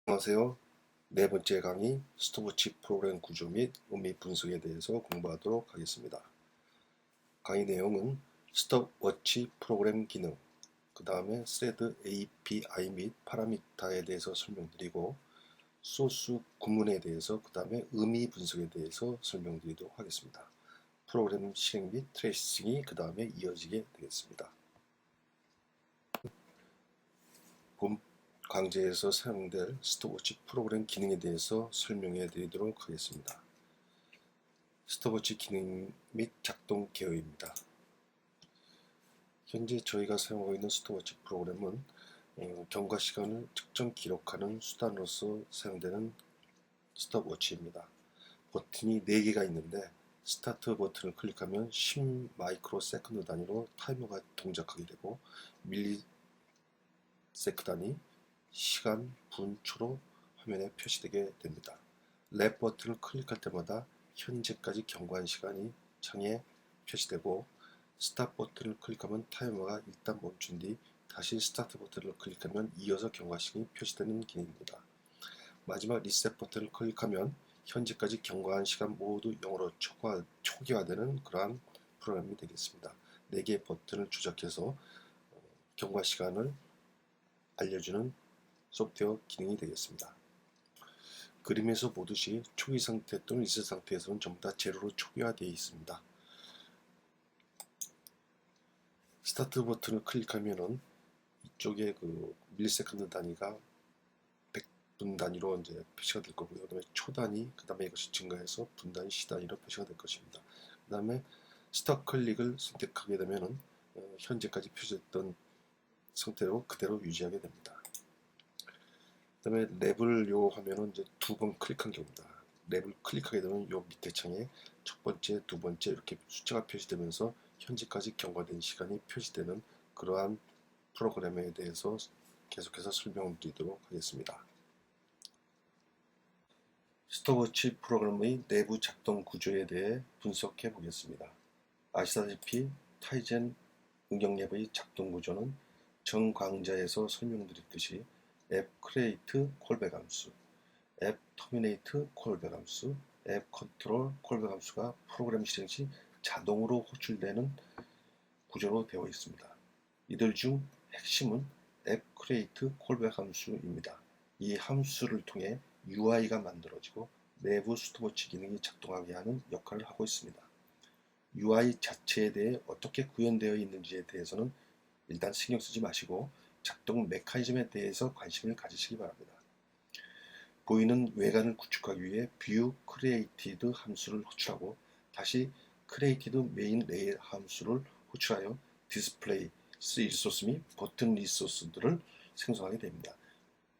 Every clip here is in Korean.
안녕하세요. 네 번째 강의 스톱워치 프로그램 구조 및 의미 분석에 대해서 공부하도록 하겠습니다. 강의 내용은 스톱워치 프로그램 기능, 그 다음에 스레드 API 및 파라미터에 대해서 설명드리고 소스 구문에 대해서 그 다음에 의미 분석에 대해서 설명드리도록 하겠습니다. 프로그램 실행 및 트레이싱이 그 다음에 이어지게 되겠습니다. 본 강좌에서 사용될 스톱워치 프로그램 기능에 대해서 설명해 드리도록 하겠습니다. 스톱워치 기능 및 작동 개요입니다. 현재 저희가 사용하고 있는 스톱워치 프로그램은 경과 시간을 측정 기록하는 수단으로서 사용되는 스톱워치입니다. 버튼이 4개가 있는데 스타트 버튼을 클릭하면 10 마이크로 세컨드 단위로 타이머가 동작하게 되고 밀리 세컨드 단위 시간, 분, 초로 화면에 표시되게 됩니다. 랩 버튼을 클릭할 때마다 현재까지 경과한 시간이 창에 표시되고 스탑 버튼을 클릭하면 타이머가 일단 멈춘 뒤 다시 스타트 버튼을 클릭하면 이어서 경과 시간이 표시되는 기능입니다. 마지막 리셋 버튼을 클릭하면 현재까지 경과한 시간 모두 0으로 초기화되는 그러한 프로그램이 되겠습니다. 4개의 버튼을 조작해서 경과 시간을 알려주는 소프트웨어 기능이 되겠습니다. 그림에서 보듯이 초기 상태 또는 리셋 상태에서는 전부 다 제로로 초기화되어 있습니다. 스타트 버튼을 클릭하면은 이쪽에 그 밀리세컨드 단위가 100분 단위로 이제 표시가 될 거고요. 그다음에 초 단위, 그다음에 이것이 증가해서 분 단위, 시 단위로 표시가 될 것입니다. 그다음에 스톱 클릭을 선택하게 되면은 현재까지 표시됐던 상태로 그대로 유지하게 됩니다. 그 다음에 랩을 요 화면은 이제 2번 클릭한 경우입니다. 랩을 클릭하게 되면 요 밑에 창에 첫 번째, 두 번째 이렇게 숫자가 표시되면서 현재까지 경과된 시간이 표시되는 그러한 프로그램에 대해서 계속해서 설명을 드리도록 하겠습니다. 스톱워치 프로그램의 내부 작동 구조에 대해 분석해 보겠습니다. 아시다시피 타이젠 응용앱의 작동 구조는 전 강좌에서 설명드렸듯이 앱 크리에이트 콜백 함수, 앱 터미네이트 콜백 함수, 앱 컨트롤 콜백 함수가 프로그램 실행 시 자동으로 호출되는 구조로 되어 있습니다. 이들 중 핵심은 앱 크리에이트 콜백 함수입니다. 이 함수를 통해 UI가 만들어지고 내부 스톱워치 기능이 작동하게 하는 역할을 하고 있습니다. UI 자체에 대해 어떻게 구현되어 있는지에 대해서는 일단 신경 쓰지 마시고 작동 메커니즘에 대해서 관심을 가지시기 바랍니다. 보이는 외관을 구축하기 위해 view created 함수를 호출하고 다시 created main layer 함수를 호출하여 display 리소스 및 버튼 리소스들을 생성하게 됩니다.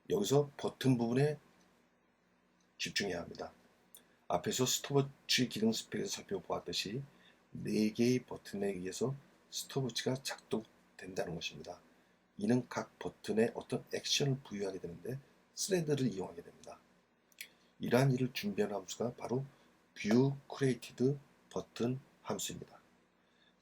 여기서 버튼 부분에 집중해야 합니다. 앞에서 스톱워치 기능 스펙에서 살펴보았듯이 4개의 버튼에 의해서 스톱워치가 작동된다는 것입니다. 이는 각 버튼에 어떤 액션을 부여하게 되는데 스레드를 이용하게 됩니다. 이러한 일을 준비하는 함수가 바로 view created 버튼 함수입니다.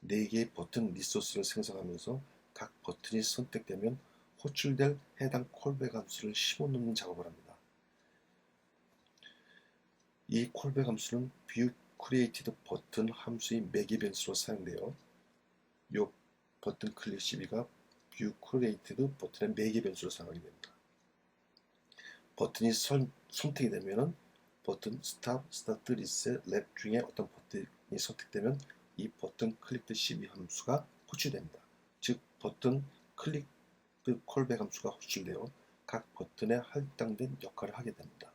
4개의 버튼 리소스를 생성하면서 각 버튼이 선택되면 호출될 해당 콜백 함수를 심어놓는 작업을 합니다. 이 콜백 함수는 view created 버튼 함수의 매개 변수로 사용되어 이 버튼 클릭 시비가 view created 버튼의 매개 변수로 사용하게 됩니다. 버튼이 선택이 되면 버튼 스탑, 스타트, 리셋, 랩 중에 어떤 버튼이 선택되면 이 버튼 클릭드 시비 함수가 호출됩니다. 즉 버튼 클릭드 콜백 함수가 호출되어 각 버튼에 할당된 역할을 하게 됩니다.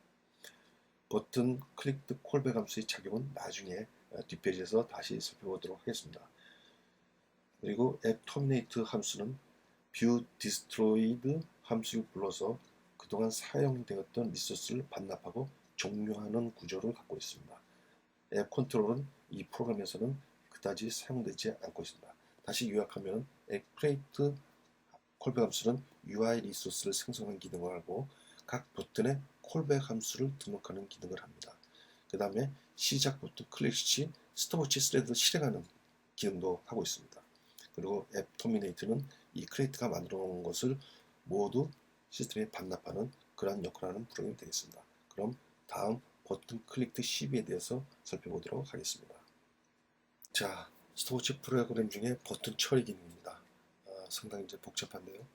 버튼 클릭드 콜백 함수의 작용은 나중에 뒷페이지에서 다시 살펴보도록 하겠습니다. 그리고 앱 터미네이트 함수는 view destroyed 함수를 불러서 그동안 사용되었던 리소스를 반납하고 종료하는 구조를 갖고 있습니다. 앱 컨트롤은 이 프로그램에서는 그다지 사용되지 않고 있습니다. 다시 요약하면 앱 크리에이트 콜백 함수는 UI 리소스를 생성하는 기능을 하고 각 버튼에 콜백 함수를 등록하는 기능을 합니다. 그 다음에 시작 버튼 클릭 시 스톱워치 스레드를 실행하는 기능도 하고 있습니다. 그리고 앱 터미네이트는 이 크리에이트가 만들어 놓은 것을 모두 시스템에 반납하는 그러한 역할을 하는 프로그램이 되겠습니다. 그럼 다음 버튼 클릭드 시비에 대해서 살펴보도록 하겠습니다. 자, 스톱워치 프로그램 중에 버튼 처리 기능입니다. 상당히 이제 복잡한데요.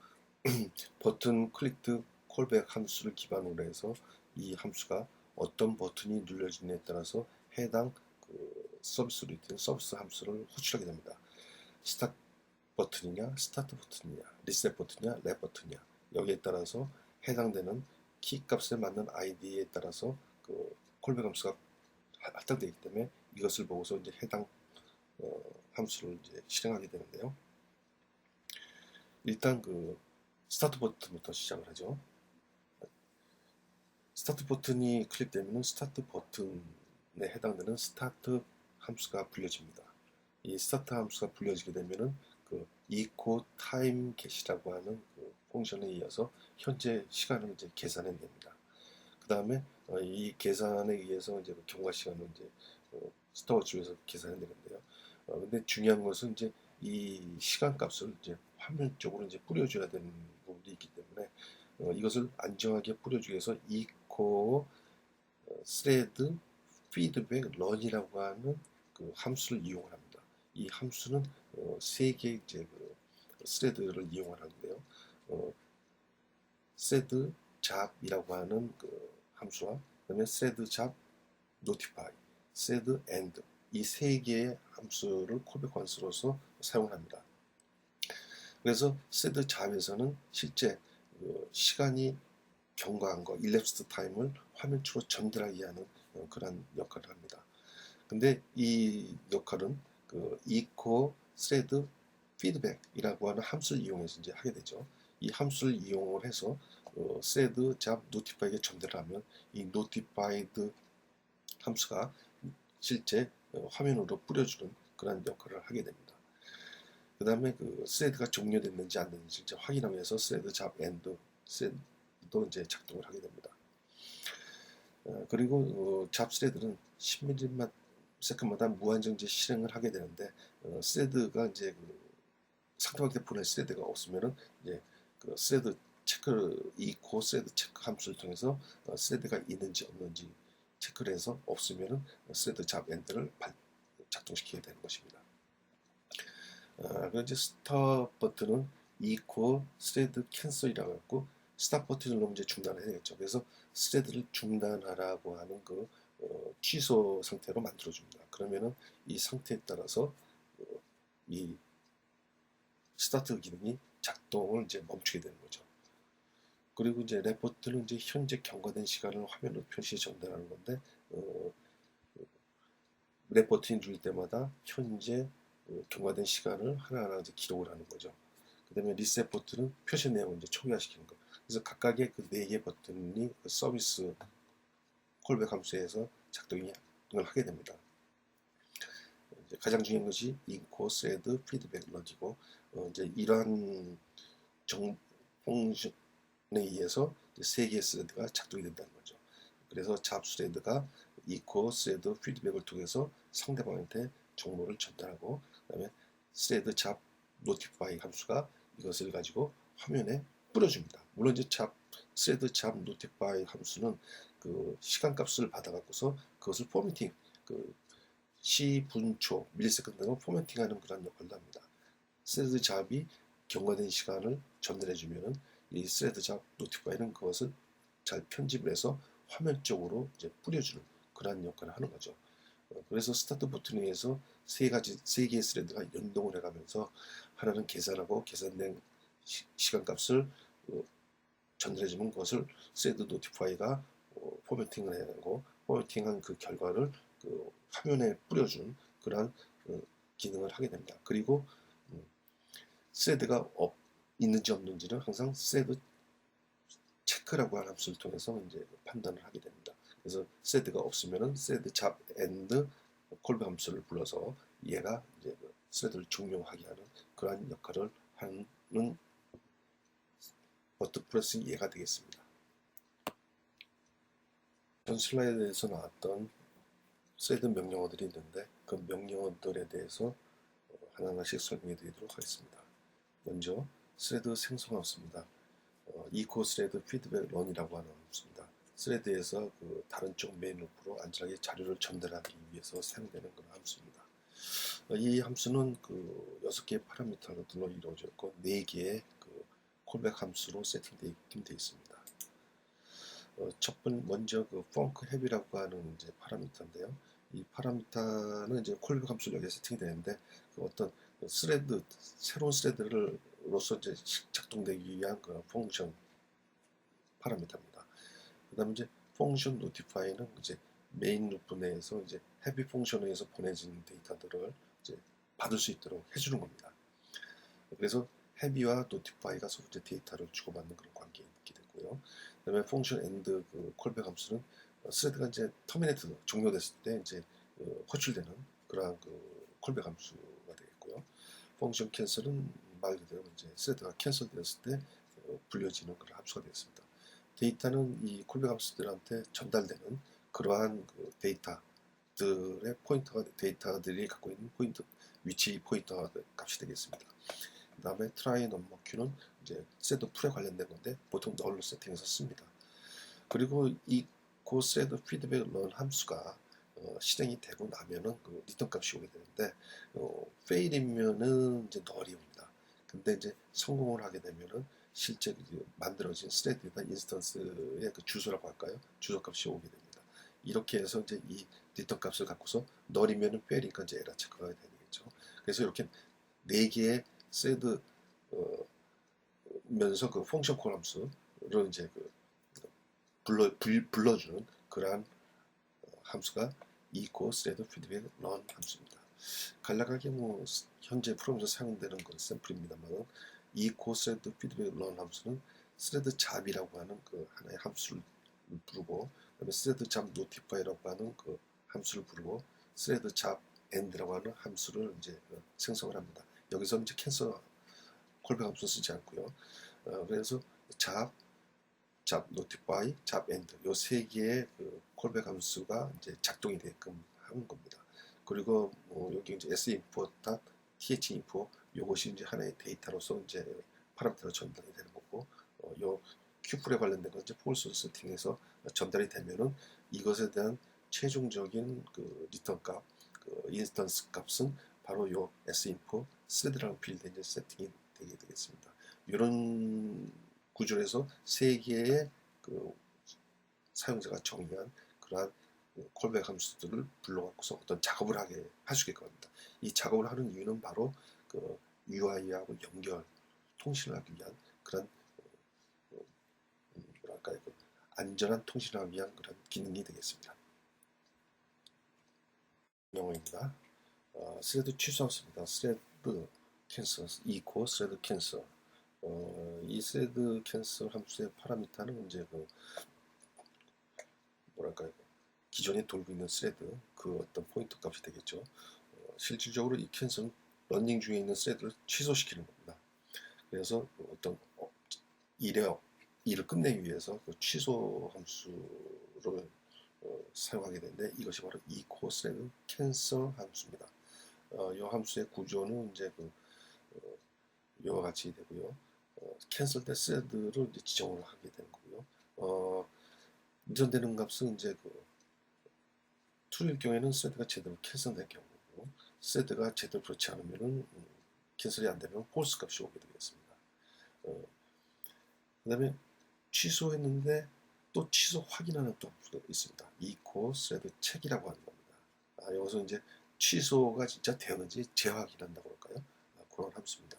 버튼 클릭드 콜백 함수를 기반으로 해서 이 함수가 어떤 버튼이 눌려지느냐에 따라서 해당 서비스 루틴, 서비스 함수를 호출하게 됩니다. 스타트 버튼이냐, 스타트 버튼이냐, 리셋 버튼이냐, 랩 버튼이냐, 여기에 따라서 해당되는 키 값에 맞는 아이디에 따라서 콜백 함수가 할당되기 때문에 이것을 보고서 이제 해당 함수를 이제 실행하게 되는데요. 일단 스타트 버튼부터 시작을 하죠. 스타트 버튼이 클릭되면 스타트 버튼에 해당되는 스타트 함수가 불려집니다. 이 스타트 함수가 불려지게 되면은 echo time get이라고 하는 펑션에 의해서 현재 시간을 이제 계산해냅니다. 그 다음에 이 계산에 의해서 이제 경과 시간을 이제 스톱워치에서 계산해내는데요. 근데 중요한 것은 이제 이 시간 값을 이제 화면 쪽으로 이제 뿌려줘야 되는 부분이 있기 때문에 이것을 안정하게 뿌려주기 위해서 echo thread feedback run이라고 하는 함수를 이용을 합니다. 이 함수는 세 개의 이제 thread를 이용을 하는데요. thread 잡이라고 하는 함수와 그다음에 thread 잡 notify, thread end 이 세 개의 함수를 콜백 함수로서 사용을 합니다. 그래서 thread 잡에서는 실제 시간이 경과한 거, elapsed time을 화면 쪽으로 전달하게 하는 그런 역할을 합니다. 근데 이 역할은 echo thread feedback이라고 하는 함수를 이용해서 이제 하게 되죠. 이 함수를 이용을 해서 thread 잡 notify에게 전달을 하면 이 notified 함수가 실제 화면으로 뿌려주는 그런 역할을 하게 됩니다. 그 다음에 thread가 종료됐는지 안 됐는지 이제 확인하기 위해서 thread 잡 end thread도 이제 작동을 하게 됩니다. 그리고 잡 thread는 10ms마다 무한정제 실행을 하게 되는데 thread가 이제 상대방한테 보낼 thread가 없으면은 이제 thread 체크 echo thread 체크 함수를 통해서 thread가 있는지 없는지 체크를 해서 없으면은 thread 잡 end를 작동시키게 되는 것입니다. 그리고 이제 스톱 버튼은 echo thread cancel이라고 했고 스탑 버튼을 누르면 이제 중단을 해야겠죠. 그래서 thread를 중단하라고 하는 취소 상태로 만들어줍니다. 그러면은 이 상태에 따라서 이 스타트 기능이 작동을 이제 멈추게 되는 거죠. 그리고 이제 랩 버튼은 이제 현재 경과된 시간을 화면으로 표시해 전달하는 건데 랩 버튼이 누를 때마다 현재 경과된 시간을 하나하나 이제 기록을 하는 거죠. 그 다음에 리셋 버튼은 표시 내용을 이제 초기화시키는 거. 그래서 각각의 네 개 버튼이 서비스 콜백 함수에서 작동을 하게 됩니다. 가장 중요한 것이 echo thread feedback run이고 이제 이러한 펑션에 의해서 세 개의 thread가 작동이 된다는 거죠. 그래서 잡 thread가 echo thread feedback을 통해서 상대방한테 정보를 전달하고 그다음에 thread 잡 notify 함수가 이것을 가지고 화면에 뿌려줍니다. 물론 이제 thread 잡 notify 함수는 시간값을 받아갖고서 그것을 포매팅, 시, 분, 초, 밀리세컨드 등을 포매팅하는 그런 역할도 합니다. thread 잡이 경과된 시간을 전달해주면은 이 thread 잡 notify는 그것을 잘 편집을 해서 화면 쪽으로 이제 뿌려주는 그런 역할을 하는 거죠. 그래서 스타트 버튼에 의해서 세 개의 스레드가 연동을 해가면서 하나는 계산하고 계산된 시간값을 전달해주는 것을 스레드 노티파이가 포매팅을 해가고 포매팅한 그 결과를 화면에 뿌려주는 그러한 기능을 하게 됩니다. 그리고 스레드가 있는지 없는지는 항상 스레드 체크라고 하는 함수를 통해서 이제 판단을 하게 됩니다. 그래서 thread가 없으면은 thread 잡 end 콜백 함수를 불러서 얘가 이제 thread를 종료하게 하는 그러한 역할을 하는 버튼 프레스 얘가 되겠습니다. 전 슬라이드에서 나왔던 thread 명령어들이 있는데 그 명령어들에 대해서 하나하나씩 설명해 드리도록 하겠습니다. 먼저 thread 생성함수입니다. echo thread feedback run이라고 하는 함수입니다. 스레드에서 그 다른 쪽 메인 루프로 안전하게 자료를 전달하기 위해서 사용되는 그런 함수입니다. 이 함수는 그 6개의 파라미터들로 이루어져 있고 4개의 그 콜백 함수로 세팅되어 있습니다. 먼저 그 펑크 헤비라고 하는 이제 파라미터인데요. 이 파라미터는 이제 콜백 함수 여기에 세팅되는데 그 어떤 새로운 스레드로서 이제 작동되기 위한 그 펑션 파라미터입니다. 그다음에 이제 펑션 노티파이는 이제 메인 루프 내에서 이제 헤비 펑션에서 보내진 데이터들을 이제 받을 수 있도록 해주는 겁니다. 그래서 헤비와 노티파이가 서로 이제 데이터를 주고받는 그런 관계에 있게 되고요. 그다음에 펑션 엔드 그 콜백 함수는 스레드가 이제 터미네이트 종료됐을 때 이제 호출되는 그러한 그 콜백 함수가 되겠고요. 펑션 캔슬은 말 그대로 이제 스레드가 캔슬되었을 때 불려지는 그런 함수가 되겠습니다. 데이터는 이 콜백 함수들한테 전달되는 그러한 그 데이터들의 데이터들이 갖고 있는 포인트, 위치 포인터 값이 되겠습니다. 그 다음에 try 넘버 q는 이제 셋드 풀에 관련된 건데 보통 널로 세팅해서 씁니다. 그리고 이 셋드 피드백 런 함수가 실행이 되고 나면은 그 리턴 값이 오게 되는데 fail이면은 이제 널이 옵니다. 근데 이제 성공을 하게 되면은 실제 만들어진 스레드나 인스턴스의 그 주소라고 할까요? 주소 값이 오게 됩니다. 이렇게 해서 이제 이 리턴 값을 갖고서 널이면은 fail이니까 이제 에러 체크가 되겠죠. 그래서 이렇게 4개의 스레드 면서 그 펑션 콜 함수를 이제 그 불러주는 그러한 함수가 echo thread feedback run 함수입니다. 간략하게 뭐 현재 프로그램에서 사용되는 건 샘플입니다만 echo thread feedback run 함수는 thread 잡이라고 하는 그 하나의 함수를 부르고 그다음에 thread 잡 notify라고 하는 그 함수를 부르고 thread 잡 end라고 하는 함수를 이제 생성을 합니다. 여기서 이제 캔슬 콜백 함수 쓰지 않고요. 그래서 잡 notify, 잡 end 요 세 개의 그 콜백 함수가 이제 작동이 되게끔 하는 겁니다. 그리고 여기 이제 sinfo, thinfo 요것이 이제 하나의 데이터로서 이제 파라미터로 전달이 되는 거고 요 큐플에 관련된 건 이제 폴스 세팅해서 전달이 되면은 이것에 대한 최종적인 그 리턴 값, 그 인스턴스 값은 바로 요 sinfo thread라는 필드에 이제 세팅이 되게 되겠습니다. 이런 구조에서 세 개의 그 사용자가 정의한 그러한 콜백 함수들을 불러갖고서 어떤 작업을 할 수 있게끔 합니다. 이 작업을 하는 이유는 바로 그 UI하고 통신을 하기 위한 그런 뭐랄까요, 그 안전한 통신을 하기 위한 그런 기능이 되겠습니다. 영어입니다. 스레드 취소했습니다. 스레드 캔슬 equal 스레드 캔슬. 이 스레드 캔슬 함수의 파라미터는 이제 그 뭐랄까요, 기존에 돌고 있는 스레드 그 어떤 포인트 값이 되겠죠. 실질적으로 이 캔슬은 런닝 중에 있는 스레드를 취소시키는 겁니다. 그래서 어떤 일을 끝내기 위해서 그 취소 함수를 사용하게 되는데 이것이 바로 echo thread cancel 함수입니다. 이 함수의 구조는 이제 이와 같이 되고요. 캔슬 때 thread를 이제 지정을 하게 되는 거고요. 유전되는 값은 이제 true일 경우에는 thread가 제대로 캔슬될 경우고 thread가 제대로 그렇지 않으면은 캔슬이 안 되면 false 값이 오게 되겠습니다. 그 다음에 취소했는데 또 취소 확인하는 또 함수가 있습니다. echo thread check이라고 하는 겁니다. 여기서 이제 취소가 진짜 되었는지 재확인한다고 할까요? 그런 함수입니다.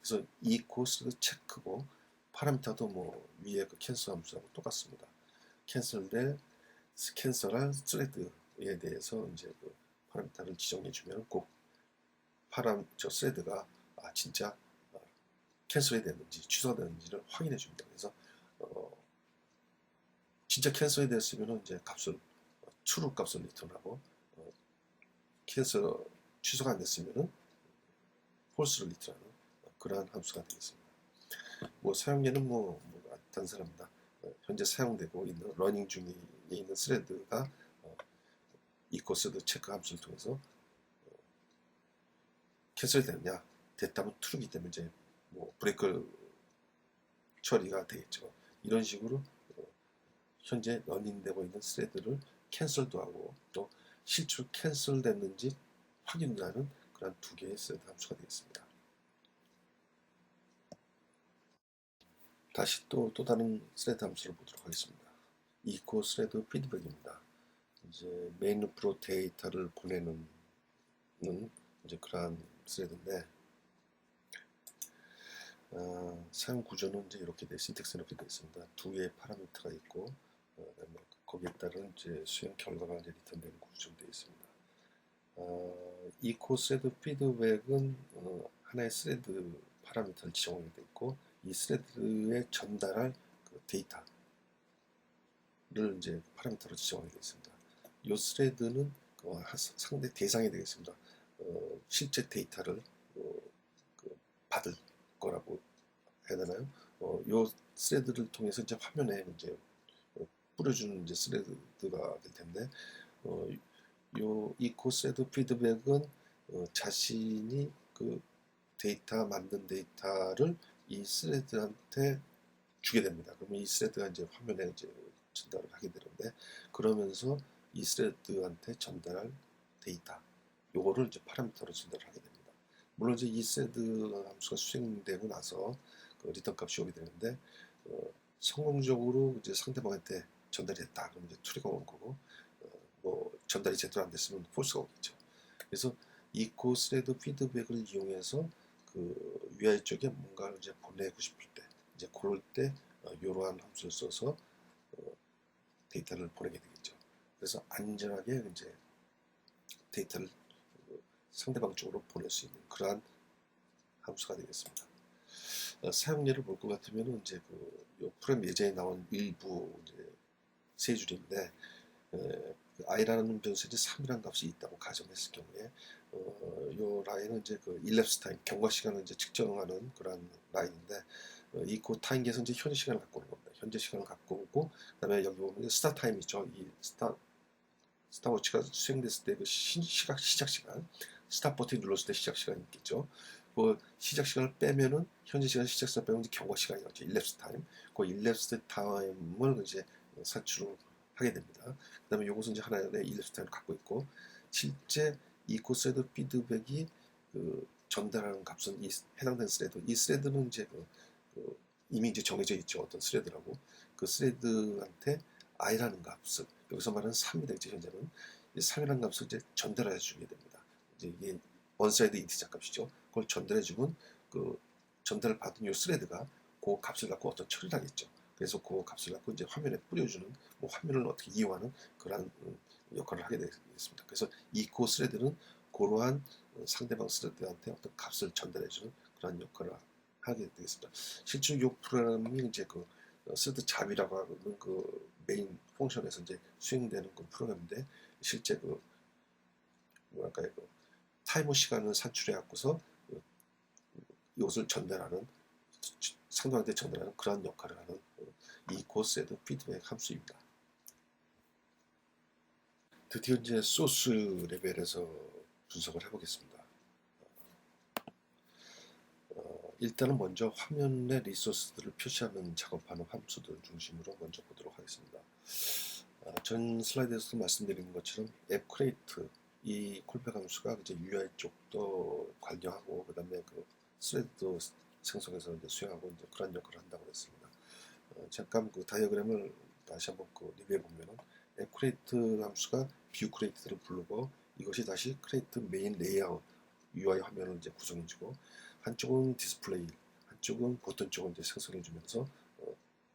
그래서 echo thread check고 파라미터도 뭐 위에 그 캔슬 함수하고 똑같습니다. 캔슬할 thread에 대해서 이제 그 파라미터를 지정해 주면 꼭 thread가 진짜 캔슬이 됐는지 취소됐는지를 확인해 줍니다. 그래서 진짜 캔슬이 됐으면 이제 true 값을 리턴하고 취소가 안 됐으면 false를 리턴하는 그러한 함수가 되겠습니다. 사용자는 단순합니다. 현재 사용되고 있는 러닝 중에 있는 스레드가 echo thread 체크 함수를 통해서 캔슬이 됐냐 됐다면 true이기 때문에 이제 브레이크를 처리가 되겠죠. 이런 식으로 현재 러닝되고 있는 스레드를 캔슬도 하고 또 실제로 캔슬됐는지 확인하는 그런 두 개의 스레드 함수가 되겠습니다. 다시 또 다른 스레드 함수를 보도록 하겠습니다. echo 스레드 피드백입니다. 이제 메인 루프로 데이터를 보내는 이제 그러한 스레드인데 사용 구조는 이제 이렇게 신텍스는 이렇게 되어 있습니다. 두 개의 파라미터가 있고 그다음에 거기에 따른 이제 수행 결과가 이제 리턴되는 구조로 되어 있습니다. echo 스레드 피드백은 하나의 스레드 파라미터를 지정하게 되어 있고 이 스레드에 전달할 그 데이터를 이제 파라미터로 지정하게 되어 있습니다. 이 스레드는 상대 대상이 되겠습니다. 실제 데이터를 받을 거라고 해야 되나요? 이 스레드를 통해서 이제 화면에 이제 뿌려주는 이제 스레드가 될 텐데, 이 echo 스레드 피드백은 자신이 그 데이터 만든 데이터를 이 스레드한테 주게 됩니다. 그러면 이 스레드가 이제 화면에 이제 전달을 하게 되는데, 그러면서 이 스레드한테 전달할 데이터, 요거를 이제 파라미터로 전달하게 됩니다. 물론 이제 이 스레드 함수가 수행되고 나서 그 리턴 값이 오게 되는데, 성공적으로 이제 상대방한테 전달이 됐다. 그러면 이제 트리가 오는 거고, 뭐 전달이 제대로 안 됐으면 폴스가 오겠죠. 그래서 echo 스레드 피드백을 이용해서 그 UI 쪽에 뭔가를 이제 보내고 싶을 때, 이제 그럴 때 이러한 함수를 써서 데이터를 보내게 되겠죠. 그래서 안전하게 이제 데이터를 상대방 쪽으로 보낼 수 있는 그러한 함수가 되겠습니다. 사용례를 볼 것 같으면은 이제 그 프로그램 예제에 나온 일부 이제 세 줄인데, i라는 변수에 3이라는 값이 있다고 가정했을 경우에 이 라인은 이제 그 elapsed time 경과 시간을 이제 측정하는 그런 라인인데, 이 타임계에서 이제 현재 시간을 갖고 오는 겁니다. 현재 시간을 갖고 오고, 그다음에 여기 보면 스타 타임 있죠. 이 스타워치가 수행됐을 때 그 시작 시간, 스탑 버튼 눌렀을 때 시작 시간이 있겠죠. 그 시작 시간을 빼면은 현재 시간 시작 시간 빼면 이제 경과 시간이었죠. elapsed time. 그 elapsed time을 이제 산출을 하게 됩니다. 그다음에 이것은 이제 하나의 elapsed time을 갖고 있고, 실제 echo 스레드 피드백이 전달하는 값은 이 해당된 스레드, 이 스레드는 이제 이미 이제 정해져 있죠. 어떤 스레드라고. 그 스레드한테 i라는 값을, 여기서 말하는 3이 되겠죠. 현재는 이 3이라는 값을 이제 전달해 주게 됩니다. 이제 이게 원사이드 인티저 값이죠. 그걸 전달해 주면 그 전달을 받은 이 스레드가 그 값을 갖고 어떤 처리를 하겠죠. 그래서 그 값을 갖고 이제 화면에 뿌려주는, 뭐 화면을 어떻게 이용하는 그런 역할을 하게 되겠습니다. 그래서 echo 스레드는 그러한 상대방 스레드한테 어떤 값을 전달해주는 그런 역할을 하게 되겠습니다. 실제로 이 프로그램이 이제 스레드 잡이라고 하는 그 메인 펑션에서 이제 수행되는 그 프로그램인데, 실제 뭐랄까요, 타이머 시간을 산출해 갖고서 이것을 전달하는, 상대방한테 전달하는 그런 역할을 하는 echo 스레드 피드백 함수입니다. 드디어 이제 소스 레벨에서 분석을 해보겠습니다. 일단은 먼저 화면에 리소스들을 표시하는 작업하는 함수들 중심으로 먼저 보도록 하겠습니다. 전 슬라이드에서도 말씀드린 것처럼 앱 크레이트, 이 콜백 함수가 이제 UI 쪽도 관여하고, 그 다음에 스레드도 생성해서 이제 수행하고 이제 그런 역할을 한다고 했습니다. 잠깐 그 다이어그램을 다시 한번 리뷰해 보면은, 앱 크레이트 함수가 뷰 크레이트를 부르고, 이것이 다시 크레이트 메인 레이아웃 UI 화면을 이제 구성해주고, 한쪽은 디스플레이, 한쪽은 버튼 쪽을 이제 생성해주면서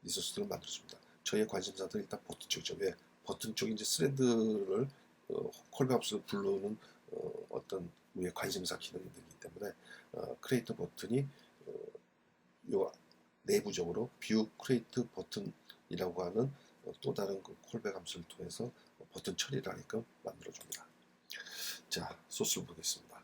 리소스들을 만들어줍니다. 저희의 관심사들은 일단 버튼 쪽이죠. 왜? 버튼 쪽이 이제 스레드를 콜백 함수를 부르는 어떤 우리의 관심사 기능이 되기 때문에 크리에이트 버튼이 요 내부적으로 뷰 크리에이트 버튼이라고 하는 또 다른 콜백 함수를 통해서 버튼 처리를 하게끔 만들어줍니다. 자, 소스를 보겠습니다.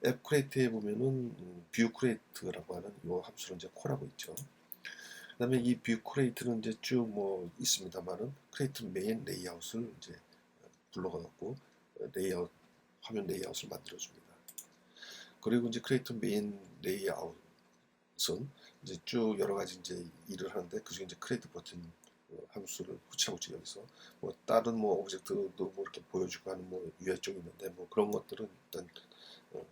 앱 크리에이트에 보면은 뷰 크리에이트라고 하는 이 함수를 이제 콜하고 있죠. 그 다음에 이 뷰 크리에이트는 이제 쭉 뭐 있습니다만은 크리에이트 메인 레이아웃을 이제 불러가지고 레이아웃, 화면 레이아웃을 만들어줍니다. 그리고 이제 크리에이트 메인 레이아웃을 이제 쭉 여러 가지 이제 일을 하는데 그중에 이제 크리에이트 버튼 함수를 붙이라고 있죠. 여기서 뭐 다른 뭐 오브젝트도 뭐 이렇게 보여주고 하는 뭐 UI 쪽이 있는데 뭐 그런 것들은 일단 어,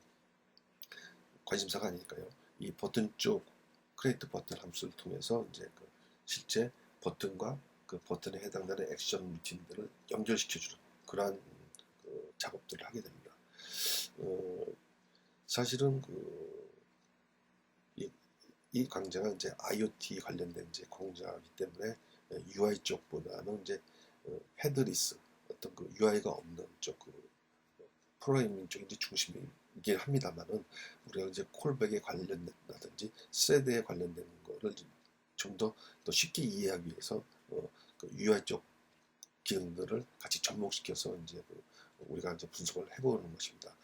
관심사가 아니니까요. 이 버튼 쪽 크리에이트 버튼 함수를 통해서 이제 그 실제 버튼과 그 버튼에 해당되는 액션 루틴들을 연결시켜주는 그러한 그 작업들을 하게 됩니다. 사실은 이 강좌가 이제 IoT 관련된 이제 강좌이기 때문에 UI 쪽보다는 이제 헤드리스 어떤 그 UI가 없는 쪽 그 프로그래밍 쪽이 이제 중심이긴 합니다만은 우리가 이제 콜백에 관련된다든지 스레드에 관련된 거를 좀 더 쉽게 이해하기 위해서 그 UI 쪽 기능들을 같이 접목시켜서 이제 우리가 이제 분석을 해보는 것입니다.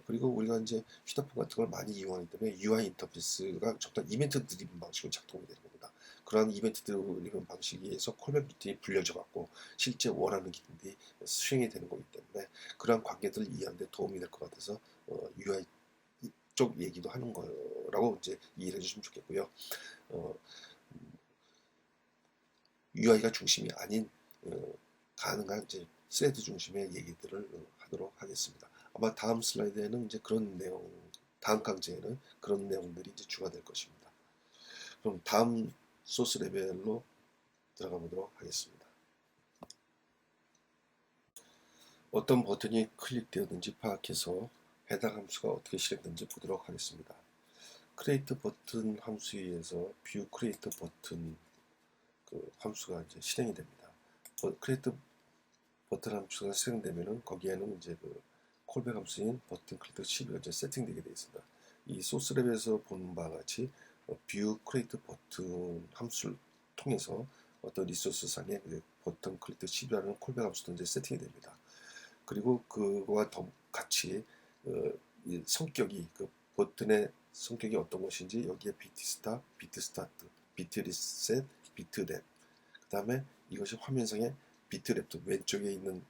그리고 우리가 이제 휴대폰 같은 걸 많이 이용하기 때문에 UI 인터페이스가 정말 이벤트 드리븐 방식으로 작동이 되는 겁니다. 그러한 이벤트 드리븐 방식에 의해서 콜백 루틴이 불려져 갖고 실제 원하는 기능들이 수행이 되는 거기 때문에 그러한 관계들을 이해하는 데 도움이 될 것 같아서 UI 쪽 얘기도 하는 거라고 이제 이해해 주시면 좋겠고요. UI가 중심이 아닌 가능한 이제 스레드 중심의 얘기들을 하도록 하겠습니다. 아마 다음 슬라이드에는 이제 그런 내용, 다음 강좌에는 그런 내용들이 이제 추가될 것입니다. 그럼 다음 소스 레벨로 들어가 보도록 하겠습니다. 어떤 버튼이 클릭되었는지 파악해서 해당 함수가 어떻게 실행되는지 보도록 하겠습니다. 크리에이트 버튼 함수에 의해서 뷰 크리에이트 버튼 그 함수가 이제 실행이 됩니다. 크리에이트 버튼 함수가 실행되면은 거기에는 이제 그 콜백 함수인 버튼 클릭 12가 이제 세팅되게 되어 있습니다. 이 소스 랩에서 보는 바와 같이 뷰 크리에이트 버튼 함수를 통해서 어떤 리소스 상에 버튼 클릭 12라는 콜백 함수도 이제 세팅이 됩니다. 그리고 그거와 같이 이 성격이 그 버튼의 성격이 어떤 것인지 여기에 비트 스탑, 비트 스타트, 비트 리셋, 비트 랩, 그 다음에 이것이 화면상에 비트 랩도 왼쪽에 있는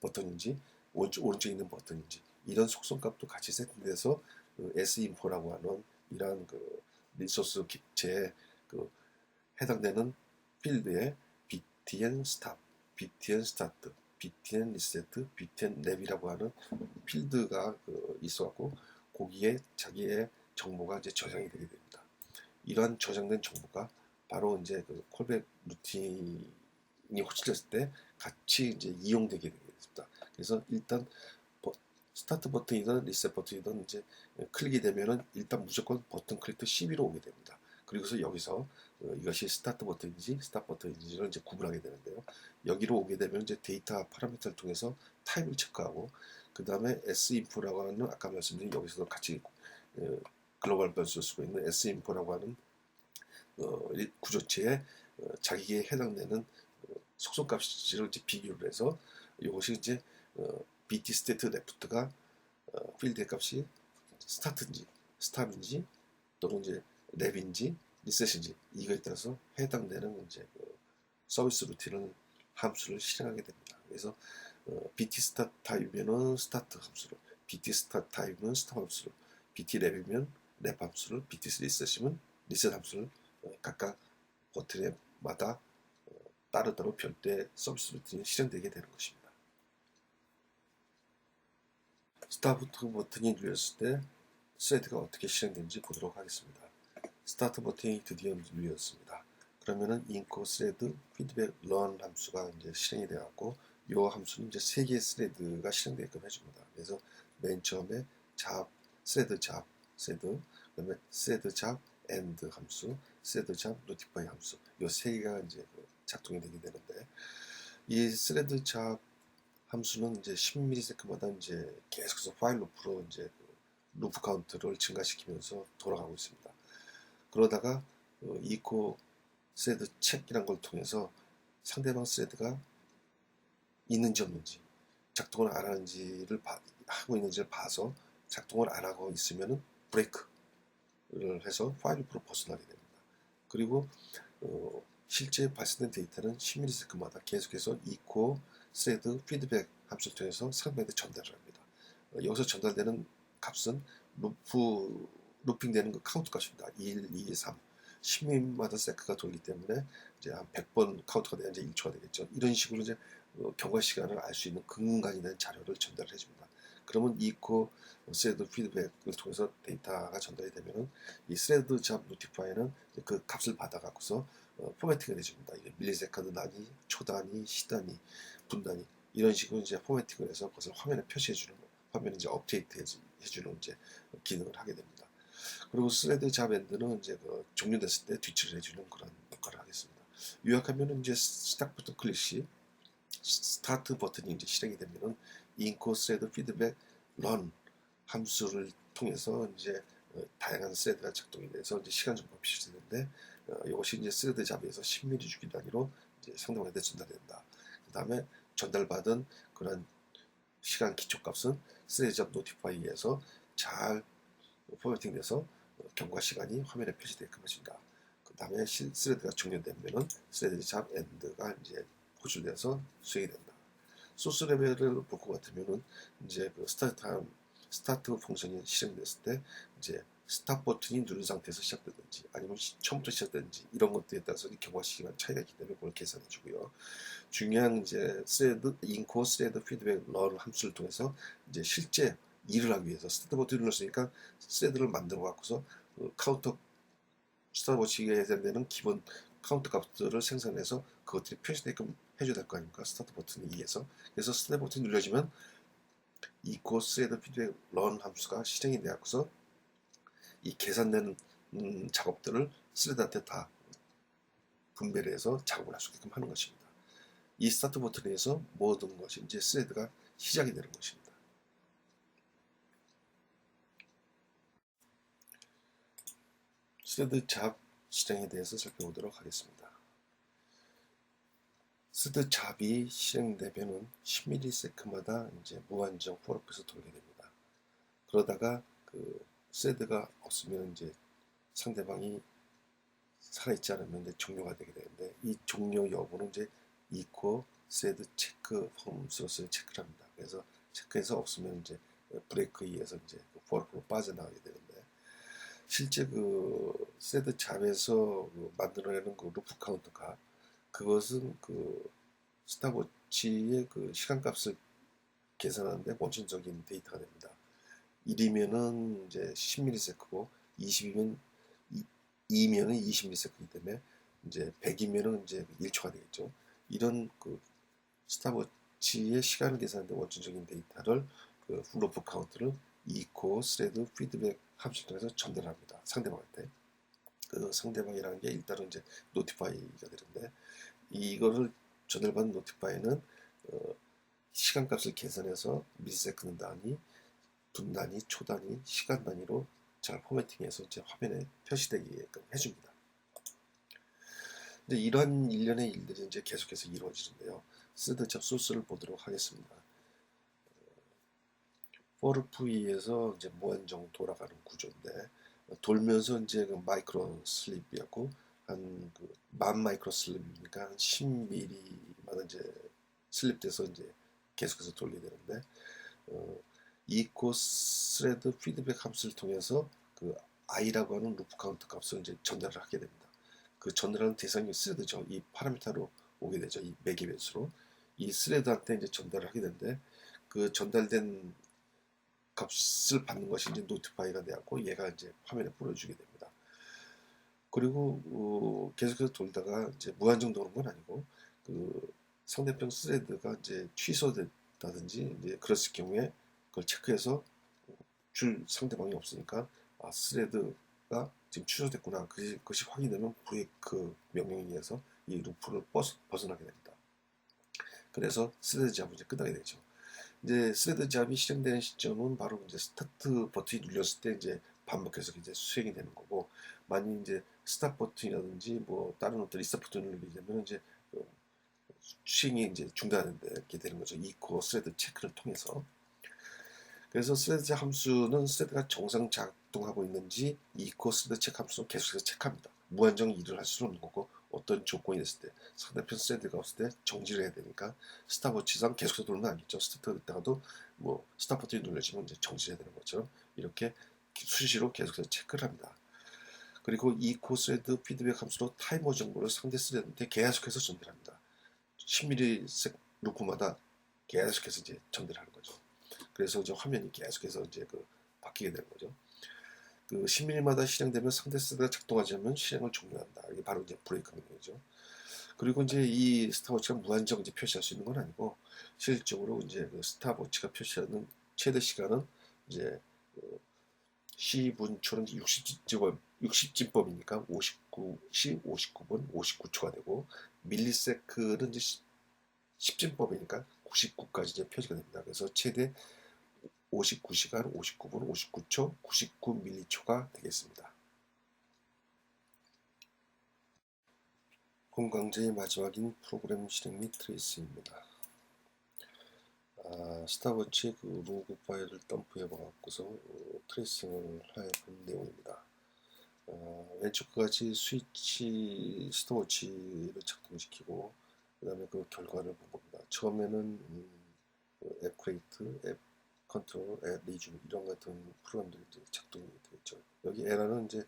버튼인지 오른쪽에 있는 버튼인지 이런 속성값도 같이 세팅돼서 Sinfo라고 하는 이러한 그 리소스 객체에 그 해당되는 필드에 BTN 스탑, BTN 스타트, BTN 리세트, BTN 랩이라고 하는 필드가 있어갖고 거기에 자기의 정보가 이제 저장이 되게 됩니다. 이러한 저장된 정보가 바로 이제 그 콜백 루틴이 호출됐을 때 같이 이제 이용되게 되겠습니다. 그래서 일단 스타트 버튼이든 리셋 버튼이든 이제 클릭이 되면은 일단 무조건 버튼 클릭 12로 오게 됩니다. 그리고서 여기서 이것이 스타트 버튼인지 스탑 버튼인지를 이제 구분하게 되는데요. 여기로 오게 되면 이제 데이터 파라미터를 통해서 타입을 체크하고 그 다음에 Sinfo라고 하는 아까 말씀드린 여기서도 같이 글로벌 변수를 쓰고 있는 Sinfo라고 하는 구조체에 자기에 해당되는 속성값을 이제 비교를 해서 이것이 이제 BT 스테이트 레프트가 필드의 값이 스타트인지 스탑인지 또는 이제 랩인지 리셋인지 이거에 따라서 해당되는 이제 서비스 루틴을 함수를 실행하게 됩니다. 그래서 BT 스타트 타입이면 스타트 함수를, BT 스타트 타입이면 스탑 함수를, BT 랩이면 랩 함수를, BT 리셋이면 리셋 함수를 각각 버튼마다 따로따로 별도의 서비스 루틴이 실행되게 되는 것입니다. 스타트 버튼이 눌렸을 때 스레드가 어떻게 실행되는지 보도록 하겠습니다. 스타트 버튼이 드디어 눌렸습니다. 그러면은 인코 스레드 피드백 런 함수가 이제 실행이 되었고 이 함수는 이제 3개의 스레드가 실행되게끔 해줍니다. 그래서 맨 처음에 스레드 그다음에 스레드 엔드 함수, 스레드 노티파이 함수 이 3개가 이제 작동이 되게 되는데 이 스레드 함수는 이제 10ms마다 이제 계속해서 파일 루프로 이제 루프 카운트를 증가시키면서 돌아가고 있습니다. 그러다가 이코 스레드 체크라는 걸 통해서 상대방 스레드가 있는지 없는지 작동을 안 하는지를 하고 있는지를 봐서 작동을 안 하고 있으면은 브레이크를 해서 파일 루프로 벗어나게 됩니다. 그리고 실제 발생된 데이터는 10ms마다 계속해서 이코 스레드 피드백 함수를 통해서 상대방한테 전달을 합니다. 여기서 전달되는 값은 루프 루핑되는 그 카운트 값입니다. 1, 2, 3. 10미마다 세크가 돌기 때문에 이제 한 100번 카운트가 돼야 이제 1초가 되겠죠. 이런 식으로 이제 경과 시간을 알 수 있는 근간이 된 자료를 전달해 줍니다. 그러면 이코 스레드 피드백을 통해서 데이터가 전달이 되면은 이 스레드 잡 노티파이는 그 값을 받아 갖고서 포매팅을 해줍니다. 이게 밀리세컨드 단위, 초 단위, 시 단위, 분 단위 이런 식으로 이제 포매팅을 해서 그것을 화면에 표시해주는 화면에 이제 업데이트 해주는 이제 기능을 하게 됩니다. 그리고 스레드 잡 엔드는 이제 그 종료됐을 때 뒤처리해 주는 그런 역할을 하겠습니다. 요약하면은 이제 스타트 버튼 클릭 시 스타트 버튼이 이제 실행이 되면은 인코 스레드 피드백 런 함수를 통해서 이제 다양한 스레드가 작동이 돼서 이제 시간 정보가 표시되는데 이것이 이제 스레드 잡에서 10mm 주기 단위로 이제 상대방한테 전달된다. 그 다음에 전달받은 그런 시간 기초값은 스레드 잡 노티파이에서 잘 포매팅돼서 경과 시간이 화면에 표시되게끔 해준다. 그 다음에 스레드가 종료되면은 스레드 잡 엔드가 이제 호출돼서 수행이 된다. 소스 레벨을 볼 것 같으면은 이제 그 스타트 펑션이 실행됐을 때 이제 스탑 버튼이 누른 상태에서 시작되든지 아니면 처음부터 시작되든지 이런 것들에 따라서 경과 시간 차이가 있기 때문에 그걸 계산해 주고요. 중요한 이제 스레드 인코 스레드 피드백 런 함수를 통해서 이제 실제 일을 하기 위해서 스타트 버튼을 눌렀으니까 스레드를 만들어 갖고서 카운터 스타트워치에 해당되는 기본 카운트 값들을 생산해서 그것들이 표시되게끔 해줘야 될 거 아닙니까? 스타트 버튼에 의해서. 그래서 스타트 버튼이 눌러지면 이코 스레드 피드백 런 함수가 실행이 되어서 이 계산되는 작업들을 스레드한테 다 분배를 해서 작업을 할 수 있게끔 하는 것입니다. 이 스타트 버튼에 의해서 모든 것이 이제 스레드가 시작이 되는 것입니다. 스레드 잡 실행에 대해서 살펴보도록 하겠습니다. 스레드 잡이 실행되면은 10ms마다 이제 무한정 포로프에서 돌게 됩니다. 그러다가 그 스레드가 없으면 이제 상대방이 살아있지 않으면 이제 종료가 되게 되는데 이 종료 여부는 이제 이코 스레드 체크 홈스로서 체크를 합니다. 그래서 체크해서 없으면 이제 브레이크에 의해서 이제 포로프로 빠져나가게 되는데 실제 그 스레드 잡에서 그 만들어내는 그 루프 카운터가 그것은 그 스탑워치의 그 시간값을 계산하는데 원천적인 데이터가 됩니다. 1이면은 이제 10ms고 20이면 2면은 20ms이기 때문에 이제 100이면은 이제 1초가 되겠죠. 이런 그 스탑워치의 시간을 계산하는데 원천적인 데이터를 그 루프 카운트를 이코 스레드 피드백 함수를 통해서 전달합니다. 상대방한테. 그 상대방이라는 게 일단은 이제 노티파이가 되는데 이거를 전달받은 노티파이는 시간값을 계산해서 밀리세컨드 단위, 분 단위, 초 단위, 시간 단위로 잘 포매팅해서 이제 화면에 표시되게끔 해줍니다. 이제 이러한 일련의 일들이 이제 계속해서 이루어지는데요. 스레드 잡 소스를 보도록 하겠습니다. 포르프이에서 이제 무한정 돌아가는 구조인데 돌면서 이제 그 마이크로 슬립이었고 한 그 10,000 마이크로 슬립이니까 한 10mm마다 이제 슬립돼서 이제 계속해서 돌게 되는데 이코 스레드 피드백 함수를 통해서 그 i라고 하는 루프 카운트 값을 이제 전달을 하게 됩니다. 그 전달하는 대상이 스레드죠. 이 파라미터로 오게 되죠. 이 매개 변수로 이 스레드한테 이제 전달을 하게 되는데 그 전달된 값을 받는 것이 이제 노티파이가 되었고 얘가 이제 화면에 보여주게 됩니다. 그리고 계속해서 돌다가 이제 무한정 도는 건 아니고 그 상대편 스레드가 이제 취소됐다든지 이제 그랬을 경우에 그걸 체크해서 줄 상대방이 없으니까 아 스레드가 지금 취소됐구나 그것이 확인되면 브레이크 명령에 의해서 이 루프를 벗어나게 됩니다. 그래서 스레드 잡이 이제 끝나게 되죠. 이제 스레드 잡이 실행되는 시점은 바로 이제 스타트 버튼이 눌렸을 때 이제 반복해서 이제 수행이 되는 거고 만약 이제 스탑 버튼이라든지 뭐 다른 어떤 리스타 버튼을 누르게 되면 이제 수행이 이제 중단되게 되는 거죠. 이 코어 스레드 체크를 통해서. 그래서 스레드 함수는 스레드가 정상 작동하고 있는지 이 코어 스레드 체크 함수는 계속해서 체크합니다. 무한정 일을 할 수는 없는 거고 어떤 조건이 됐을 때 상대편 스레드가 없을 때 정지를 해야 되니까 스탑워치상 계속해서 돌면 안 되죠. 스타트 됐다가도 뭐 스탑 버튼이 눌려지면 이제 정지해야 되는 것처럼 이렇게 수시로 계속해서 체크를 합니다. 그리고 이 코스헤드 피드백 함수로 타이머 정보를 상대 스레드한테 계속해서 전달합니다. 10ms 루프마다 계속해서 이제 전달하는 거죠. 그래서 이제 화면이 계속해서 이제 바뀌게 되는 거죠. 10mm마다 실행되면 상대 스레드가 작동하지 않으면 실행을 종료한다. 이게 바로 이제 브레이크 명령이죠. 그리고 이제 이 스탑워치가 무한정 이제 표시할 수 있는 건 아니고, 실질적으로 이제 스탑워치가 표시하는 최대 시간은 이제 시분초는 60진법이니까 59시 59분 59초가 되고, 밀리세크는 이제 10진법이니까 99까지 이제 표시가 됩니다. 그래서 최대 59시간 59분 59초 99밀리초가 되겠습니다. 공강제의 마지막인 프로그램 실행 및 트레이스입니다. 스탑워치의 로그 파일을 덤프해 봐갖고서 트레이싱을 할 내용입니다. 왼쪽 같이 스위치 스톱워치를 작동시키고, 그 다음에 그 결과를 본 겁니다. 처음에는 앱 크레이트, 앱 컨트롤, 앱 리즘 이런 같은 프로그램들이 이제 작동이 되겠죠. 여기 에러는 이제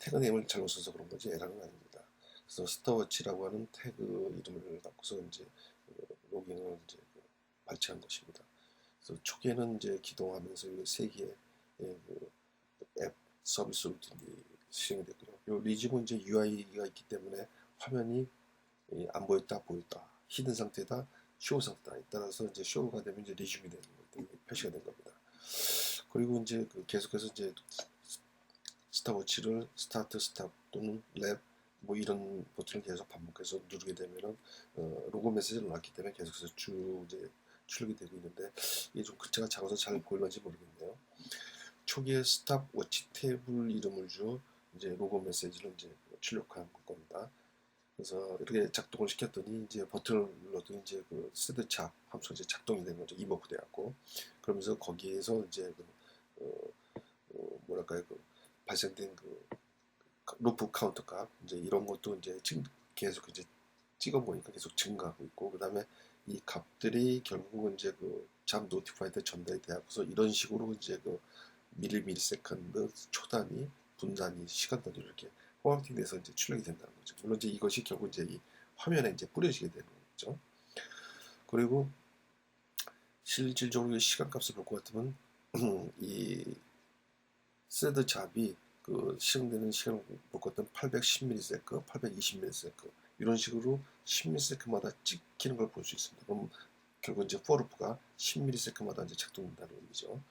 태그 네임을 잘못 써서 그런 거지 에러는 아닙니다. 그래서 스톱워치라고 하는 태그 이름을 갖고서 이제 로깅을 이제 발췌한 것입니다. 그래서 초기에는 이제 기동하면서 세 개의 앱 서비스 루틴이 실행이 됐고요. 이 리즘은 이제 UI가 있기 때문에 화면이 안 보였다 보였다, 히든 상태다 쇼 상태다, 따라서 이제 쇼가 되면 이제 리즘이 되는 것들이 표시가 된 겁니다. 그리고 이제 계속해서 이제 스탑워치를 스타트, 스탑 또는 랩 뭐 이런 버튼을 계속 반복해서 누르게 되면은 로고 메시지를 넣었기 때문에 계속해서 쭉 이제 출력이 되고 있는데, 이게 좀 글자가 작아서 잘 보일런지 모르겠네요. 초기에 스탑워치 테이블 이름을 주 이제 로고 메시지를 이제 출력한 겁니다. 그래서 이렇게 작동을 시켰더니 이제 버튼을 눌러도 이제 스드 찹 함수가 이제 작동이 되는 거죠. 이버프 돼갖고. 그러면서 거기에서 이제 뭐랄까요, 발생된 루프 카운터 값 이제 이런 것도 이제 계속 이제 찍어 보니까 계속 증가하고 있고, 그 다음에 이 값들이 결국은 이제 잡 노티파이드 전달이 되어서 이런 식으로 이제 밀리세컨드 초단위, 분단위, 시간 단위로 이렇게 포함팅돼서 이제 출력이 된다는 거죠. 물론 이제 이것이 결국 이제 이 화면에 이제 뿌려지게 되는 거죠. 그리고 실질적으로 시간값을 볼 것 같으면 이 세드 잡이 실행되는 시간을 볼 것 같으면 810ms, 820ms 이런 식으로 10ms마다 찍히는 걸 볼 수 있습니다. 그럼 결국 이제 포르프가 10ms마다 이제 작동된다는 의미죠.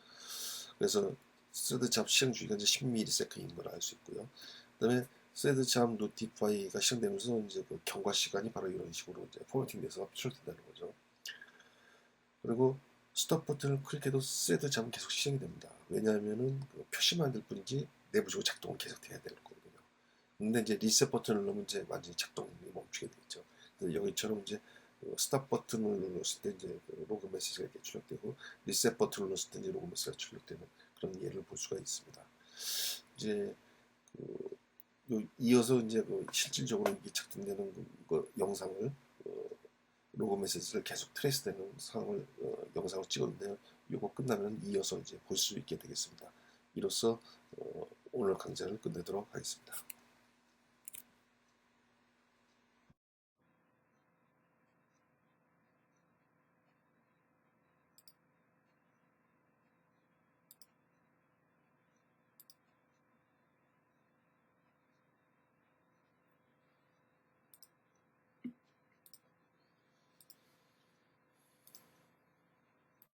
그래서 스레드 잡 실행 주기가 이제 10ms인 걸 알 수 있고요. 그다음에 스레드 잡 노티파이가 실행되면서 이제 경과 시간이 바로 이런 식으로 이제 포맷팅돼서 출력된다는 거죠. 그리고 스톱 버튼을 클릭해도 스레드 잡은 계속 실행이 됩니다. 왜냐하면은 표시만 될 뿐이지 내부적으로 작동은 계속 돼야 되는 거거든요. 근데 이제 리셋 버튼을 누르면 이제 완전히 작동이 멈추게 되겠죠. 여기처럼 이제 스탑 버튼을 눌렀을 때 이제 로그 메시지가 이렇게 출력되고, 리셋 버튼을 눌렀을 때 이제 로그 메시지가 출력되는 그런 예를 볼 수가 있습니다. 이제 이어서 이제 실질적으로 이게 작동되는 영상을 로그 메시지를 계속 트레이스되는 상황을 영상을 찍었는데요. 이거 끝나면 이어서 이제 볼 수 있게 되겠습니다. 이로써 오늘 강좌를 끝내도록 하겠습니다.